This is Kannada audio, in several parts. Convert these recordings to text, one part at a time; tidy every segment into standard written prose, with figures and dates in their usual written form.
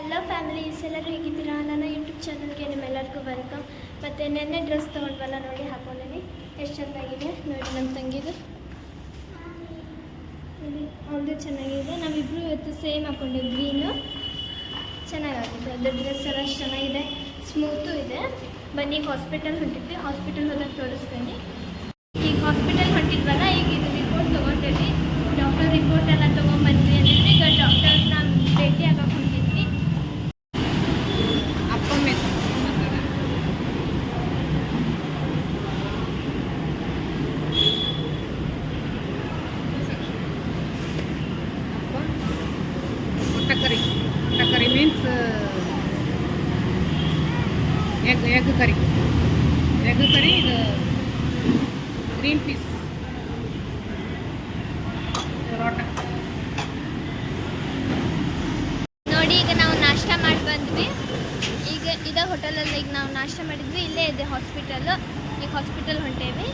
ಹಲೋ ಫ್ಯಾಮಿಲೀಸ್, ಎಲ್ಲರೂ ಹೇಗಿದ್ದೀರಾ? ನನ್ನ ಯೂಟ್ಯೂಬ್ ಚಾನಲ್ಗೆ ನಿಮ್ಮೆಲ್ಲರಿಗೂ ವೆಲ್ಕಮ್. ಮತ್ತು ನೆನ್ನೆ ಡ್ರೆಸ್ ತೊಗೊಂಡ್ವಲ್ಲ ನೋಡಿ, ಹಾಕೊಂಡಿನಿ. ಎಷ್ಟು ಚೆನ್ನಾಗಿದೆ ನೋಡಿ. ನಮ್ಮ ತಂಗಿದು ಅವ್ರದ್ದು ಚೆನ್ನಾಗಿದೆ. ನಾವಿಬ್ಬರು ಇವತ್ತು ಸೇಮ್ ಹಾಕೊಂಡಿದ್ದು ಗ್ರೀನು. ಚೆನ್ನಾಗಾಗಿದೆ. ಅದು ಡ್ರೆಸ್ ಎಲ್ಲ ಚೆನ್ನಾಗಿದೆ, ಸ್ಮೂತು ಇದೆ. ಬನ್ನಿ, ಹಾಸ್ಪಿಟಲ್ ಹೊಂಟಿದ್ವಿ. ಹಾಸ್ಪಿಟಲ್ ಹೋದಾಗ ತೋರಿಸ್ತೇನೆ. ಈಗ ಹಾಸ್ಪಿಟಲ್ ಹೊಂಟಿದ್ವಲ್ಲ, ಈಗ ಇದು ರಿಪೋರ್ಟ್ ತೊಗೊಂಡಿದ್ವಿ. ಡಾಕ್ಟರ್ ರಿಪೋರ್ಟ್ ಎಲ್ಲ ತೊಗೊಂಡ್ಬಂದ್ವಿ ಅಂದಿದ್ವಿ. ಈಗ ಡಾಕ್ಟರ್ನ ಭೇಟಿ ಆಗಕ್ಕೆ ಹೊಂಟಿದ್ವಿ. Curry means egg curry. Egg curry, the green peas. Parota. ನೋಡಿ, ಈಗ ನಾವು ನಾಷ್ಟ ಮಾಡಿ ಬಂದ್ವಿ. ಈಗ ಇದೇ ಹೋಟೆಲಲ್ಲಿ ಈಗ ನಾವು ನಾಷ್ಟ ಮಾಡಿದ್ವಿ. ಇಲ್ಲೇ ಇದೆ ಹಾಸ್ಪಿಟಲ್. ಈಗ ಹಾಸ್ಪಿಟಲ್ ಹೊಂಟೇವಿ.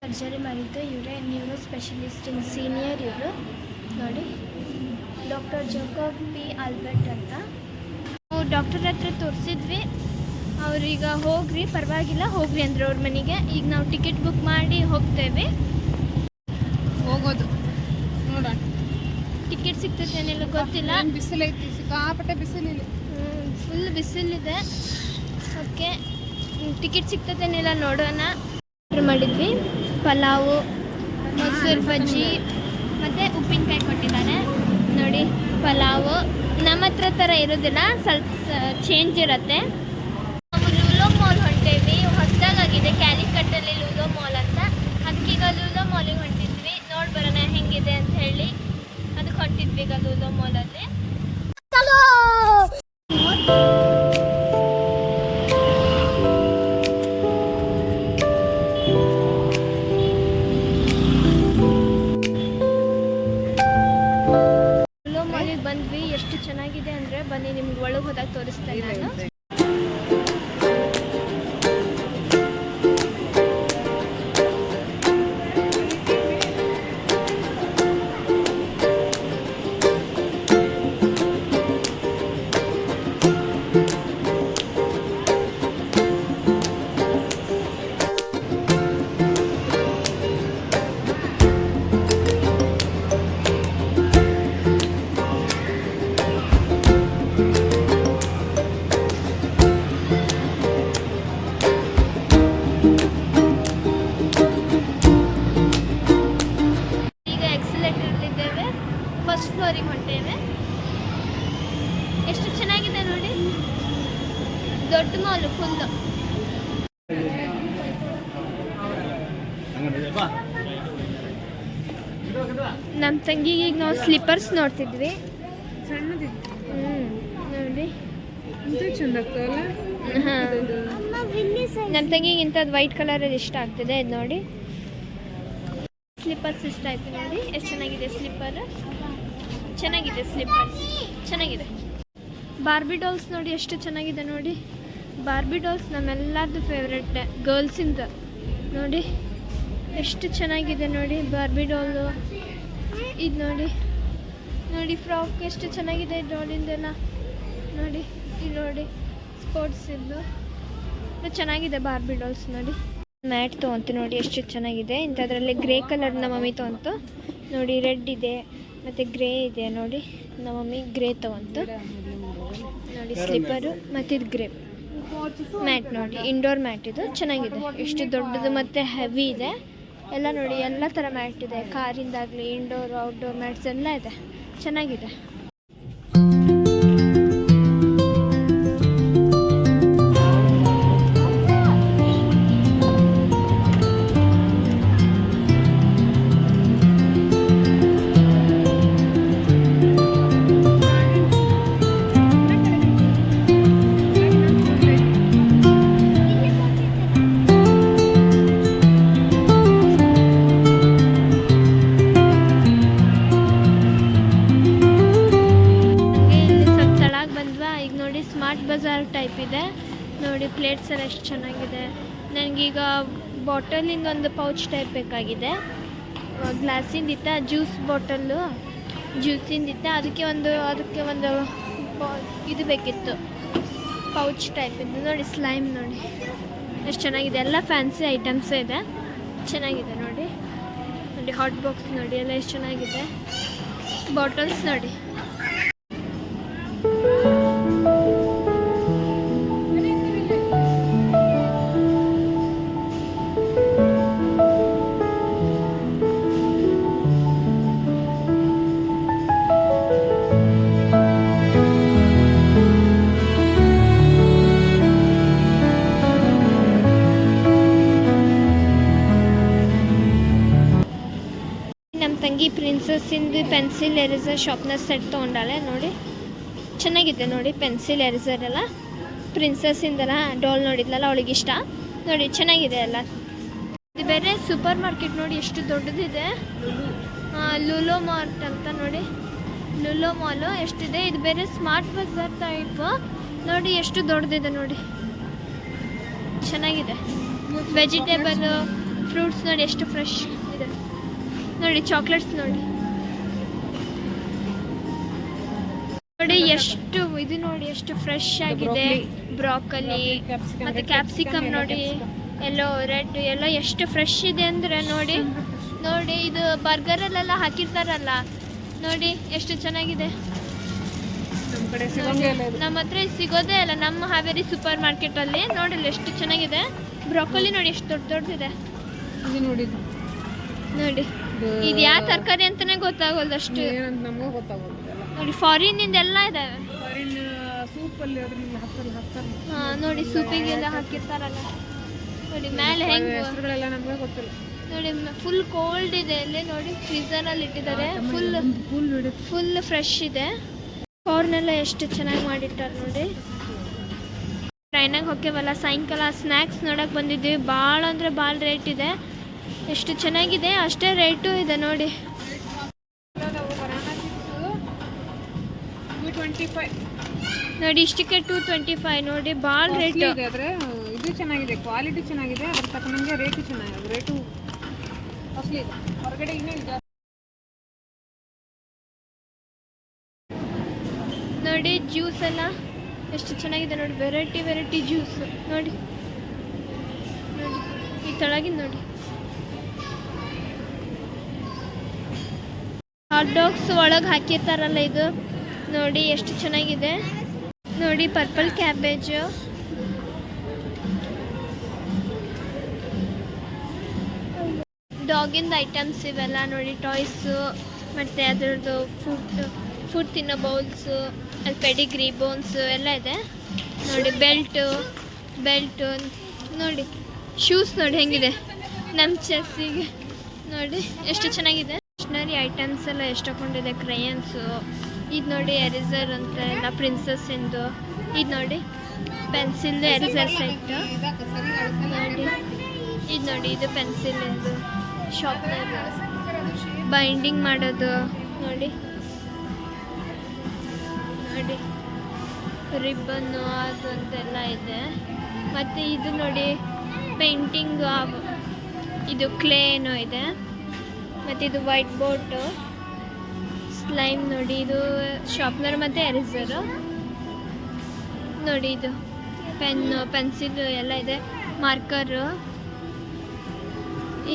ಸರ್ಜರಿ ಮಾಡಿದ್ದು ಇವರೇ, ನ್ಯೂರೋ ಸ್ಪೆಷಲಿಸ್ಟ್ ಇನ್ ಸೀನಿಯರ್. ಇವರು ನೋಡಿ, ಡಾಕ್ಟರ್ ಜೋಕೋಬ್ ಪಿ ಆಲ್ಬರ್ಟ್ ಅಂತ. ನಾವು ಡಾಕ್ಟರ್ ಹತ್ರ ತೋರಿಸಿದ್ವಿ. ಅವ್ರೀಗ ಹೋಗ್ರಿ, ಪರವಾಗಿಲ್ಲ ಹೋಗ್ರಿ ಅಂದ್ರೆ ಅವ್ರ ಮನೆಗೆ. ಈಗ ನಾವು ಟಿಕೆಟ್ ಬುಕ್ ಮಾಡಿ ಹೋಗ್ತೇವೆ. ಹೋಗೋದು ನೋಡೋಣ. ಟಿಕೆಟ್ ಸಿಗ್ತದೇನಿಲ್ಲ ಗೊತ್ತಿಲ್ಲ. ಬಿಸಿಲೈತಿ, ಸಿಕ್ಕಾಪಟ್ಟೆ ಬಿಸಿಲಿಲ್ಲ. ಫುಲ್ ಬಿಸಿಲಿದೆ. ಓಕೆ, ಟಿಕೆಟ್ ಸಿಗ್ತದೇನಿಲ್ಲ ನೋಡೋಣ. ಆರ್ಡ್ರ್ ಮಾಡಿದ್ವಿ. ಪಲಾವು, ಮೊಸರು ಬಜ್ಜಿ ಮತ್ತು ಉಪ್ಪಿನಕಾಯಿ ಕೊಟ್ಟಿದ್ದಾನೆ ನೋಡಿ. ಪಲಾವು ನಮ್ಮ ಹತ್ರ ಥರ ಇರೋದಿಲ್ಲ, ಸ್ವಲ್ಪ ಚೇಂಜ್ ಇರುತ್ತೆ. ನಾವು ಲೂಲೋ ಮಾಲ್ ಹೊಂಟೇವಿ. ಹೊಸದಾಗಿದೆ ಕ್ಯಾಲಿಕಟ್ಟಲ್ಲಿ ಲೂಲೋ ಮಾಲ್ ಅಂತ. ಅದಕ್ಕೀಗ ಲೂಲೋ ಮಾಲಿಗೆ ಹೊಂಟಿದ್ವಿ. ನೋಡಿ ಬರೋಣ ಹೆಂಗಿದೆ ಅಂತ ಹೇಳಿ. ಅದಕ್ಕೆ ಹೊಂಟಿದ್ವಿ ಈಗ ಲೂಲೋ ಮಾಲಲ್ಲಿ. ಲೂಲೋ ಮಾಲಿಗೆ ಬಂದ್ವಿ. ಎಷ್ಟು ಚೆನ್ನಾಗಿದೆ ಅಂದರೆ ಬನ್ನಿ, ನಿಮ್ಗೆ ಒಳಗೆ ಹೋದಾಗ ತೋರಿಸ್ತೇನೆ ನಾನು. ಫಸ್ಟ್ ಫ್ಲೋರಿಗೆ ಹೊಂಟೇವೆ. ಎಷ್ಟು ಚೆನ್ನಾಗಿದೆ ನೋಡಿ, ದೊಡ್ಡ ಮಾಲು ಫುಲ್ಲು. ನಮ್ಮ ತಂಗಿಗೆ ಈಗ ನಾವು ಸ್ಲಿಪ್ಪರ್ಸ್ ನೋಡ್ತಿದ್ವಿ. ನೋಡಿ ಚಂದ ಆಗ್ತಾವಲ್ಲ. ಹಾಂ, ನಮ್ಮ ತಂಗಿಗೆ ಇಂಥದ್ದು ವೈಟ್ ಕಲರಲ್ಲಿ ಇಷ್ಟ ಆಗ್ತಿದೆ. ಇದು ನೋಡಿ, ಸ್ಲಿಪ್ಪರ್ಸ್ ಇಷ್ಟ ಆಯ್ತು ನೋಡಿ. ಎಷ್ಟು ಚೆನ್ನಾಗಿದೆ ಸ್ಲಿಪ್ಪರ್. ಚೆನ್ನಾಗಿದೆ ಸ್ಲಿಪ್ಪರ್ಸ್, ಚೆನ್ನಾಗಿದೆ. ಬಾರ್ಬಿ ಡಾಲ್ಸ್ ನೋಡಿ ಎಷ್ಟು ಚೆನ್ನಾಗಿದೆ ನೋಡಿ. ಬಾರ್ಬಿ ಡಾಲ್ಸ್ ನಮ್ಮೆಲ್ಲರದ್ದು ಫೇವ್ರೆಟ್, ಗರ್ಲ್ಸಿಂದ. ನೋಡಿ ಎಷ್ಟು ಚೆನ್ನಾಗಿದೆ ನೋಡಿ ಬಾರ್ಬಿ ಡಾಲು. ಇದು ನೋಡಿ, ನೋಡಿ ಫ್ರಾಕ್ ಎಷ್ಟು ಚೆನ್ನಾಗಿದೆ ಡಾಲಿಂದೆಲ್ಲ. ನೋಡಿ ಇದು ನೋಡಿ, ಸ್ಪೋರ್ಟ್ಸ್ ಇದ್ದು ಚೆನ್ನಾಗಿದೆ ಬಾರ್ಬಿ ಡಾಲ್ಸ್ ನೋಡಿ. ಮ್ಯಾಟ್ ತೊಗೊಂತು ನೋಡಿ, ಎಷ್ಟು ಚೆನ್ನಾಗಿದೆ. ಇಂಥದ್ರಲ್ಲಿ ಗ್ರೇ ಕಲರ್ ನಮ್ಮ ಮಮ್ಮಿ ತೊಗೊಂತು ನೋಡಿ. ರೆಡ್ ಇದೆ ಮತ್ತು ಗ್ರೇ ಇದೆ ನೋಡಿ. ನಮ್ಮ ಮಮ್ಮಿ ಗ್ರೇ ತೊಗೊಂತು ನೋಡಿ ಸ್ಲಿಪ್ಪರು. ಮತ್ತು ಇದು ಗ್ರೇ ಮ್ಯಾಟ್ ನೋಡಿ, ಇಂಡೋರ್ ಮ್ಯಾಟ್. ಇದು ಚೆನ್ನಾಗಿದೆ, ಎಷ್ಟು ದೊಡ್ಡದು ಮತ್ತು ಹೆವಿ ಇದೆ. ಎಲ್ಲ ನೋಡಿ, ಎಲ್ಲ ಥರ ಮ್ಯಾಟ್ ಇದೆ. ಕಾರಿಂದಾಗಲಿ ಇಂಡೋರ್ ಔಟ್ಡೋರ್ ಮ್ಯಾಟ್ಸ್ ಎಲ್ಲ ಇದೆ, ಚೆನ್ನಾಗಿದೆ. ಪ್ಲೇಟ್ಸ್ ಎಲ್ಲ ಎಷ್ಟು ಚೆನ್ನಾಗಿದೆ. ನನಗೀಗ ಬಾಟಲಿಂದ ಒಂದು ಪೌಚ್ ಟೈಪ್ ಬೇಕಾಗಿದೆ. ಗ್ಲಾಸಿಂದಿತ್ತ ಜ್ಯೂಸ್ ಬಾಟಲ್ಲು ಜ್ಯೂಸಿಂದಿತ್ತ ಅದಕ್ಕೆ ಒಂದು ಇದು ಬೇಕಿತ್ತು, ಪೌಚ್ ಟೈಪ್ ಇದ್ದು. ನೋಡಿ ಸ್ಲೈಮ್ ನೋಡಿ ಎಷ್ಟು ಚೆನ್ನಾಗಿದೆ. ಎಲ್ಲ ಫ್ಯಾನ್ಸಿ ಐಟಮ್ಸೇ ಇದೆ, ಚೆನ್ನಾಗಿದೆ ನೋಡಿ. ನೋಡಿ ಹಾಟ್ ಬಾಕ್ಸ್ ನೋಡಿ ಎಲ್ಲ ಎಷ್ಟು ಚೆನ್ನಾಗಿದೆ. ಬಾಟಲ್ಸ್ ನೋಡಿ. ನಮ್ಮ ತಂಗಿ ಪ್ರಿನ್ಸಸ್ಸಿಂದು ಪೆನ್ಸಿಲ್ ಎರೇಸರ್ ಶಾರ್ಪ್ನರ್ ಸೆಟ್ ತೊಗೊಂಡಾಳೆ ನೋಡಿ. ಚೆನ್ನಾಗಿದೆ ನೋಡಿ ಪೆನ್ಸಿಲ್ ಎರೇಸರ್ ಎಲ್ಲ. ಪ್ರಿನ್ಸಸ್ಸಿಂದೆಲ್ಲ ಡಾಲ್ ನೋಡಿದ್ಲಲ್ಲ ಅವಳಿಗೆ ಇಷ್ಟ ನೋಡಿ, ಚೆನ್ನಾಗಿದೆ ಎಲ್ಲ. ಇದು ಬೇರೆ ಸೂಪರ್ ಮಾರ್ಕೆಟ್ ನೋಡಿ ಎಷ್ಟು ದೊಡ್ಡದಿದೆ. ಲೂಲೋ ಮಾರ್ಟ್ ಅಂತ ನೋಡಿ, ಲೂಲೋ ಮಾಲು ಎಷ್ಟಿದೆ. ಇದು ಬೇರೆ ಸ್ಮಾರ್ಟ್ ಬಜಾರ್ ಟೈಪ್ ನೋಡಿ, ಎಷ್ಟು ದೊಡ್ಡದಿದೆ ನೋಡಿ, ಚೆನ್ನಾಗಿದೆ. ವೆಜಿಟೇಬಲ್ ಫ್ರೂಟ್ಸ್ ನೋಡಿ ಎಷ್ಟು ಫ್ರೆಶ್ ಇದೆ ನೋಡಿ. ಚಾಕ್ಲೇಟ್ಸ್ ನೋಡಿ ಎಷ್ಟು ಇದು ನೋಡಿ ಎಷ್ಟು ಫ್ರೆಶ್ ಆಗಿದೆ. ಬ್ರಾಕಲಿ ಮತ್ತು ಕ್ಯಾಪ್ಸಿಕಮ್ ನೋಡಿ, ಎಲ್ಲೋ ರೆಡ್ ಎಲ್ಲ ಎಷ್ಟು ಫ್ರೆಶ್ ಇದೆ ಅಂದರೆ ನೋಡಿ. ಇದು ಬರ್ಗರಲ್ಲೆಲ್ಲ ಹಾಕಿರ್ತಾರಲ್ಲ ನೋಡಿ, ಎಷ್ಟು ಚೆನ್ನಾಗಿದೆ. ನಮ್ಮ ಹತ್ರ ಸಿಗೋದೇ ಇಲ್ಲ, ನಮ್ಮ ಹಾವೇರಿ ಸೂಪರ್ ಮಾರ್ಕೆಟಲ್ಲಿ ನೋಡಿಲ್ಲ ಎಷ್ಟು ಚೆನ್ನಾಗಿದೆ. ಬ್ರಾಕೊಲಿ ನೋಡಿ ಎಷ್ಟು ದೊಡ್ಡದಿದೆ ನೋಡಿ. ಇದು ಯಾವ ತರಕಾರಿ ಅಂತಾನೆ ಗೊತ್ತಾಗೋಲ್ಲ ಅಷ್ಟು ನೋಡಿ. ಫಾರಿನಿಂದ ಎಲ್ಲ ಇದಾವೆ ನೋಡಿ, ಸೂಪಿಗೆಲ್ಲ ಹಾಕಿರ್ತಾರಲ್ಲ ನೋಡಿ. ಮೇಲೆ ಹೆಂಗೆ ನೋಡಿ, ಫುಲ್ ಕೋಲ್ಡ್ ಇದೆ ಅಲ್ಲಿ ನೋಡಿ, ಫ್ರೀಸರಲ್ಲಿ ಇಟ್ಟಿದ್ದಾರೆ. ಫುಲ್ ಫ್ರೆಶ್ ಇದೆ. ಕಾರ್ನೆಲ್ಲ ಎಷ್ಟು ಚೆನ್ನಾಗಿ ಮಾಡಿಟ್ಟಾರೆ ನೋಡಿ. ಟ್ರೈನಾಗ ಹೋಗ್ಯವಲ್ಲ ಸಾಯಂಕಾಲ ಸ್ನ್ಯಾಕ್ಸ್ ನೋಡಕ್ಕೆ ಬಂದಿದ್ವಿ. ಭಾಳ ಅಂದರೆ ಭಾಳ ರೇಟ್ ಇದೆ. ಎಷ್ಟು ಚೆನ್ನಾಗಿದೆ ಅಷ್ಟೇ ರೇಟು ಇದೆ ನೋಡಿ. ನೋಡಿ ಇಷ್ಟಕ್ಕೆ 225 ನೋಡಿ, ಭಾಳ ರೇಟ್ ಇದೆ. ಇದು ಚೆನ್ನಾಗಿದೆ, ಕ್ವಾಲಿಟಿ ಚೆನ್ನಾಗಿದೆ, ಅದ್ರ ತಕ್ಕನಂಗೆ ರೇಟು ಚೆನ್ನಾಗಿದೆ. ರೇಟು ಕಾಸ್ಟ್ಲಿ ಇದೆ. ಹೊರಗಡೆ ನೋಡಿ ಜ್ಯೂಸ್ ಎಲ್ಲ ಎಷ್ಟು ಚೆನ್ನಾಗಿದೆ ನೋಡಿ. ವೆರೈಟಿ ಜ್ಯೂಸ್ ನೋಡಿ. ಈ ತೆಳಗಿನ ನೋಡಿ ಹಾಟ್ ಡಾಗ್ಸ್ ಒಳಗೆ ಹಾಕಿರ್ತಾರಲ್ಲ ಇದು ನೋಡಿ, ಎಷ್ಟು ಚೆನ್ನಾಗಿದೆ ನೋಡಿ. ಪರ್ಪಲ್ ಕ್ಯಾಬೇಜ್, ಡಾಗಿಂದ ಐಟಮ್ಸ್ ಇವೆಲ್ಲ ನೋಡಿ. ಟಾಯ್ಸು ಮತ್ತು ಅದರದ್ದು ಫುಡ್ ತಿನ್ನೋ ಬೌಲ್ಸು, ಅಲ್ಲಿ ಪೆಡಿಗ್ರಿ ಬೋನ್ಸ್ ಎಲ್ಲ ಇದೆ ನೋಡಿ. ಬೆಲ್ಟು ನೋಡಿ. ಶೂಸ್ ನೋಡಿ ಹೆಂಗಿದೆ ನಮ್ಮ ಚೆಸ್ಸಿಗೆ ನೋಡಿ, ಎಷ್ಟು ಚೆನ್ನಾಗಿದೆ. ಸ್ಟೇಷ್ನರಿ ಐಟಮ್ಸ್ ಎಲ್ಲ ಎಷ್ಟು ಹಾಕೊಂಡಿದೆ. ಕ್ರಯನ್ಸು ಇದು ನೋಡಿ, ಎರೇಸರ್ ಅಂತ ಎಲ್ಲ ಪ್ರಿನ್ಸಸ್ಸಿಂದು. ಇದು ನೋಡಿ ಪೆನ್ಸಿಲ್ ಎರೇಸರ್ ಸೆಟ್ ನೋಡಿ. ಇದು ನೋಡಿ, ಇದು ಪೆನ್ಸಿಲಿಂದು ಶಾರ್ಪ್ನರ್, ಬೈಂಡಿಂಗ್ ಮಾಡೋದು ನೋಡಿ. ರಿಬ್ಬನ್ನು ಅದು ಅಂತೆಲ್ಲ ಇದೆ. ಮತ್ತು ಇದು ನೋಡಿ ಪೇಂಟಿಂಗ್, ಇದು ಕ್ಲೇ ಏನೋ ಇದೆ. ಮತ್ತು ಇದು ವೈಟ್ ಬೋರ್ಡು, ಸ್ಲೈಮ್ ನೋಡಿ. ಇದು ಶಾರ್ಪ್ನರ್ ಮತ್ತು ಎರೇಸರು ನೋಡಿ. ಇದು ಪೆನ್ಸಿಲ್ ಎಲ್ಲ ಇದೆ. ಮಾರ್ಕರು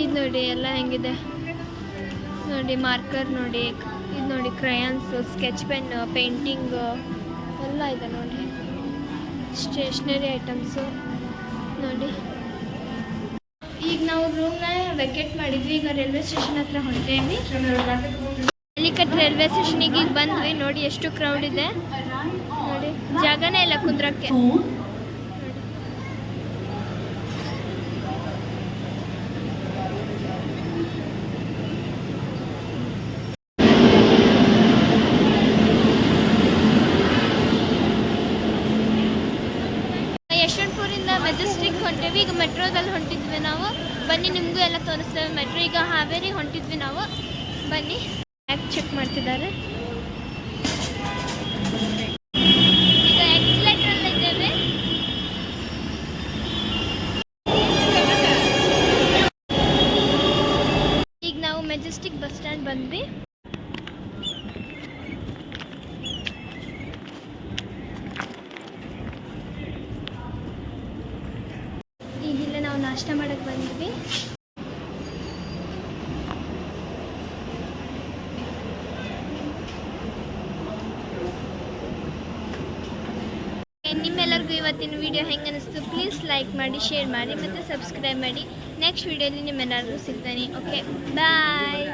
ಇದು ನೋಡಿ ಎಲ್ಲ ಹೆಂಗಿದೆ ನೋಡಿ. ಮಾರ್ಕರ್ ನೋಡಿ. ಇದು ನೋಡಿ ಕ್ರಯಾನ್ಸು, ಸ್ಕೆಚ್ ಪೆನ್, ಪೇಂಟಿಂಗ್ ಎಲ್ಲ ಇದೆ ನೋಡಿ. ಸ್ಟೇಷ್ನರಿ ಐಟಮ್ಸು ನೋಡಿ. ಈಗ ನಾವು ರೂಮ್ನ ವೆಕೇಟ್ ಮಾಡಿದ್ವಿ. ಈಗ ರೈಲ್ವೆ ಸ್ಟೇಷನ್ ಹತ್ರ ಹೊಂಟೇವಿ. ಅಲ್ಲಿಕಟ್ ರೈಲ್ವೆ ಸ್ಟೇಷನಿಗೆ ಈಗ ಬಂದ್ವಿ ನೋಡಿ. ಎಷ್ಟು ಕ್ರೌಡ್ ಇದೆ ನೋಡಿ, ಜಾಗನೇ ಇಲ್ಲ ಕುಂದ್ರಕ್ಕೆ. ಯಶವಂತಪುರಿಂದ ಮೆಜೆಸ್ಟಿಕ್ ಹೊಂಟೇವಿ. ಈಗ ಮೆಟ್ರೋದಲ್ಲಿ ಹೊಂಟಿದ್ವಿ ನಾವು. ಬನ್ನಿ ನಿಮಗೂ ಎಲ್ಲ ತೋರಿಸ್ತೇವೆ ಮೆಟ್ರೋ. ಈಗ ಹಾವೇರಿ ಹೊಂಟಿದ್ವಿ ನಾವು. ಬನ್ನಿ, ಬ್ಯಾಗ್ ಚೆಕ್ ಮಾಡ್ತಿದ್ದಾರೆ. ಈಗ ಎಕ್ಸ್ಲೇಟ್ರಲ್ಲಿ ಇದ್ದೇವೆ. ನಾಷ್ಟ ಮಾಡಕ್ಕೆ ಬಂದ್ವಿ. ನಿಮ್ಮೆಲ್ಲರಿಗೂ ಇವತ್ತಿನ ವಿಡಿಯೋ ಹೆಂಗೆ ಅನಿಸ್ತು ಪ್ಲೀಸ್ ಲೈಕ್ ಮಾಡಿ, ಶೇರ್ ಮಾಡಿ ಮತ್ತು ಸಬ್ಸ್ಕ್ರೈಬ್ ಮಾಡಿ. ನೆಕ್ಸ್ಟ್ ವಿಡಿಯೋಲಿ ನಿಮ್ಮೆಲ್ಲರಿಗೂ ಸಿಗ್ತಾನೆ. ಓಕೆ, ಬಾಯ್.